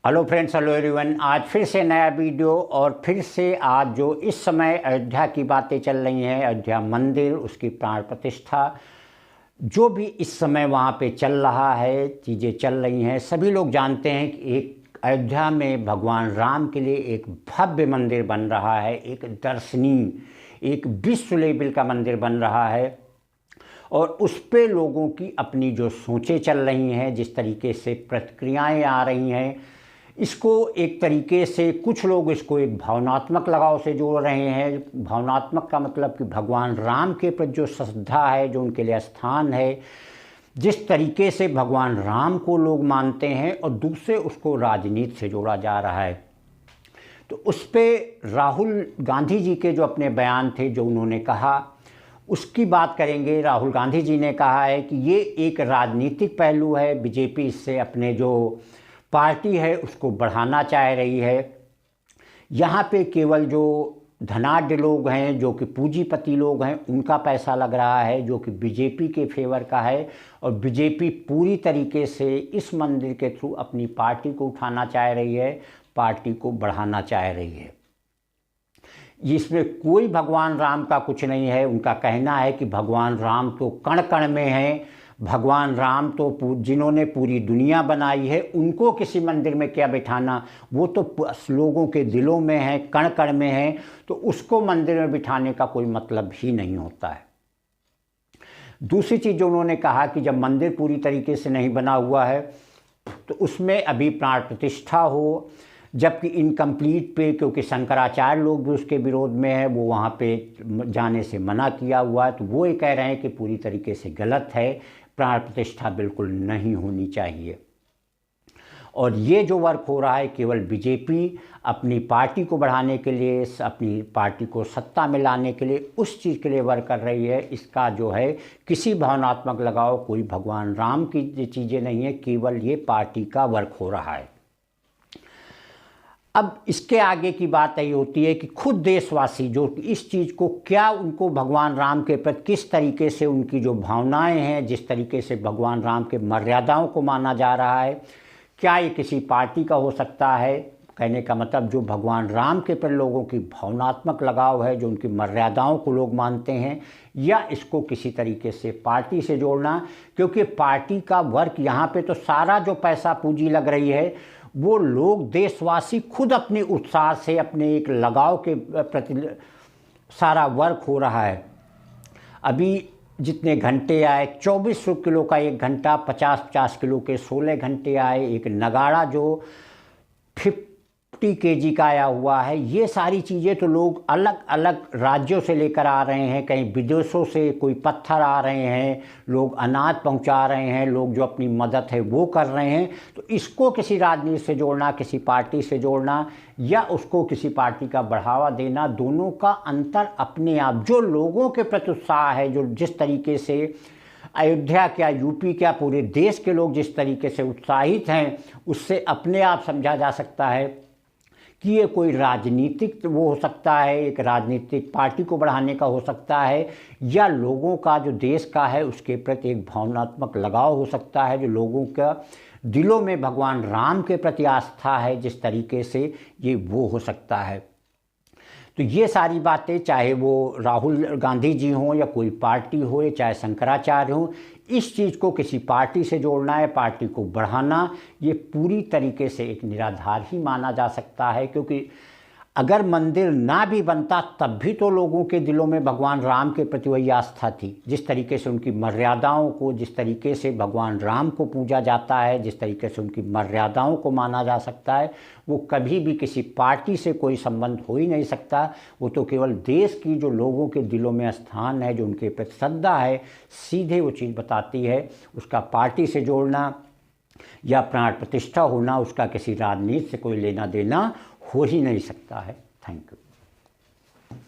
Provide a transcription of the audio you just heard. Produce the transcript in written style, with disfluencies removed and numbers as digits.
Hello friends, hello everyone. आज फिर से नया वीडियो और फिर से आज जो इस समय अयोध्या की बातें चल रही हैं, अयोध्या मंदिर, उसकी प्राण प्रतिष्ठा, जो भी इस समय वहाँ पे चल रहा है, चीज़ें चल रही हैं। सभी लोग जानते हैं कि एक अयोध्या में भगवान राम के लिए एक भव्य मंदिर बन रहा है, एक दर्शनीय, एक विश्व लेवल का मंदिर बन रहा है। और उस पे लोगों की अपनी जो सोचें चल रही हैं, जिस तरीके से प्रतिक्रियाएं आ रही हैं, इसको एक तरीके से कुछ लोग इसको एक भावनात्मक लगाव से जोड़ रहे हैं। भावनात्मक का मतलब कि भगवान राम के प्रति जो श्रद्धा है, जो उनके लिए स्थान है, जिस तरीके से भगवान राम को लोग मानते हैं, और दूसरे उसको राजनीति से जोड़ा जा रहा है। तो उस पर राहुल गांधी जी के जो अपने बयान थे, जो उन्होंने कहा, उसकी बात करेंगे। राहुल गांधी जी ने कहा है कि ये एक राजनीतिक पहलू है। बीजेपी इससे अपने जो पार्टी है उसको बढ़ाना चाह रही है। यहाँ पे केवल जो धनाढ्य लोग हैं, जो कि पूंजीपति लोग हैं, उनका पैसा लग रहा है, जो कि बीजेपी के फेवर का है। और बीजेपी पूरी तरीके से इस मंदिर के थ्रू अपनी पार्टी को उठाना चाह रही है, पार्टी को बढ़ाना चाह रही है। इसमें कोई भगवान राम का कुछ नहीं है। उनका कहना है कि भगवान राम तो कण कण में हैं। भगवान राम तो जिन्होंने पूरी दुनिया बनाई है, उनको किसी मंदिर में क्या बिठाना, वो तो लोगों के दिलों में है, कण कण में है। तो उसको मंदिर में बिठाने का कोई मतलब ही नहीं होता है। दूसरी चीज़ जो उन्होंने कहा कि जब मंदिर पूरी तरीके से नहीं बना हुआ है तो उसमें अभी प्राण प्रतिष्ठा हो, जबकि इनकम्प्लीट पे, क्योंकि शंकराचार्य लोग भी उसके विरोध में है, वो वहाँ पे जाने से मना किया हुआ है। तो वो ये कह रहे हैं कि पूरी तरीके से गलत है, प्राण प्रतिष्ठा बिल्कुल नहीं होनी चाहिए। और ये जो वर्क हो रहा है, केवल बीजेपी अपनी पार्टी को बढ़ाने के लिए, अपनी पार्टी को सत्ता में लाने के लिए, उस चीज़ के लिए वर्क कर रही है। इसका जो है किसी भावनात्मक लगाव, कोई भगवान राम की चीज़ें नहीं है, केवल ये पार्टी का वर्क हो रहा है। अब इसके आगे की बात यही होती है कि खुद देशवासी जो इस चीज़ को, क्या उनको भगवान राम के प्रति किस तरीके से उनकी जो भावनाएं हैं, जिस तरीके से भगवान राम के मर्यादाओं को माना जा रहा है, क्या ये किसी पार्टी का हो सकता है? कहने का मतलब जो भगवान राम के प्रति लोगों की भावनात्मक लगाव है, जो उनकी मर्यादाओं को लोग मानते हैं, या इसको किसी तरीके से पार्टी से जोड़ना। क्योंकि पार्टी का वर्क यहाँ पे तो सारा जो पैसा पूंजी लग रही है, वो लोग देशवासी खुद अपने उत्साह से, अपने एक लगाव के प्रति सारा वर्क हो रहा है। अभी जितने घंटे आए, 2400 किलो का एक घंटा, 50-50 किलो के 16 घंटे आए। एक नगाड़ा जो 50 केजी का आया हुआ है। ये सारी चीज़ें तो लोग अलग अलग राज्यों से लेकर आ रहे हैं, कहीं विदेशों से कोई पत्थर आ रहे हैं, लोग अनाज पहुंचा रहे हैं, लोग जो अपनी मदद है वो कर रहे हैं। तो इसको किसी राजनीति से जोड़ना, किसी पार्टी से जोड़ना, या उसको किसी पार्टी का बढ़ावा देना, दोनों का अंतर अपने आप, जो लोगों के प्रति उत्साह है, जो जिस तरीके से अयोध्या क्या, यूपी क्या, पूरे देश के लोग जिस तरीके से उत्साहित हैं, उससे अपने आप समझा जा सकता है कि ये कोई राजनीतिक वो हो सकता है, एक राजनीतिक पार्टी को बढ़ाने का हो सकता है, या लोगों का जो देश का है उसके प्रति एक भावनात्मक लगाव हो सकता है, जो लोगों का दिलों में भगवान राम के प्रति आस्था है, जिस तरीके से ये वो हो सकता है। तो ये सारी बातें, चाहे वो राहुल गांधी जी हों या कोई पार्टी हो, चाहे शंकराचार्य हों, इस चीज़ को किसी पार्टी से जोड़ना है, पार्टी को बढ़ाना, ये पूरी तरीके से एक निराधार ही माना जा सकता है। क्योंकि अगर मंदिर ना भी बनता तब भी तो लोगों के दिलों में भगवान राम के प्रति वही आस्था थी। जिस तरीके से उनकी मर्यादाओं को, जिस तरीके से भगवान राम को पूजा जाता है, जिस तरीके से उनकी मर्यादाओं को माना जा सकता है, वो कभी भी किसी पार्टी से कोई संबंध हो ही नहीं सकता। वो तो केवल देश की जो लोगों के दिलों में स्थान है, जो उनके प्रति श्रद्धा है, सीधे वो चीज़ बताती है। उसका पार्टी से जोड़ना या प्राण प्रतिष्ठा होना, उसका किसी राजनीति से कोई लेना देना हो ही नहीं सकता है। Thank you.